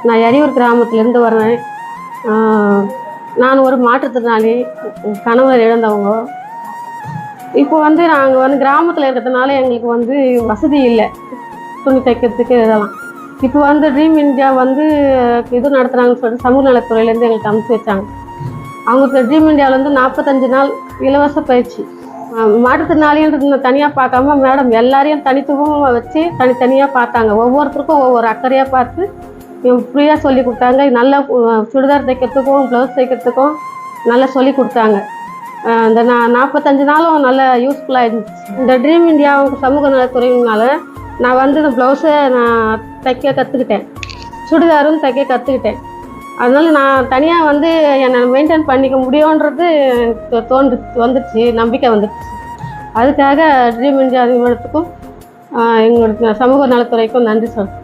நான் எரியூர் கிராமத்துலேருந்து வரேன். நான் ஒரு மாற்றுத்திறனாளி, கணவர் இழந்தவங்க. இப்போ நாங்கள் கிராமத்தில் இருக்கிறதுனால எங்களுக்கு வசதி இல்லை, துணி தைக்கிறதுக்கு இதெல்லாம். இப்போ ட்ரீம் இந்தியா இது நடத்துகிறாங்கன்னு சொல்லிட்டு சமூக நலத்துறையிலேருந்து எங்களுக்கு அனுப்பிச்சி வச்சாங்க. அவங்க ட்ரீம் இந்தியாவிலேருந்து 45 நாள் இலவச பயிற்சி. மாற்றுத்திறனாளின்றது தனியாக பார்க்காம மேடம் எல்லாரையும் தனித்துவமாக வச்சு தனித்தனியாக பார்த்தாங்க. ஒவ்வொருத்தருக்கும் ஒவ்வொரு அக்கறையாக பார்த்து ஃப்ரீயாக சொல்லி கொடுத்தாங்க. நல்லா சுடிதார் தைக்கிறதுக்கும் ப்ளவுஸ் தைக்கிறதுக்கும் நல்லா சொல்லி கொடுத்தாங்க. இந்த 45 நாளும் நல்லா யூஸ்ஃபுல்லாக இருந்துச்சு. இந்த ட்ரீம் இந்தியா சமூக நலத்துறையினால நான் இந்த ப்ளவுஸை நான் தைக்க கற்றுக்கிட்டேன், சுடிதாரும் தைக்க கற்றுக்கிட்டேன். அதனால் நான் தனியாக என்னை மெயின்டைன் பண்ணிக்க முடியுன்றது வந்துடுச்சு, நம்பிக்கை வந்துடுச்சு. அதுக்காக ட்ரீம் இந்தியா நிறுவனத்துக்கும் எங்களுக்கு சமூக நலத்துறைக்கும் நன்றி சொல்கிறேன்.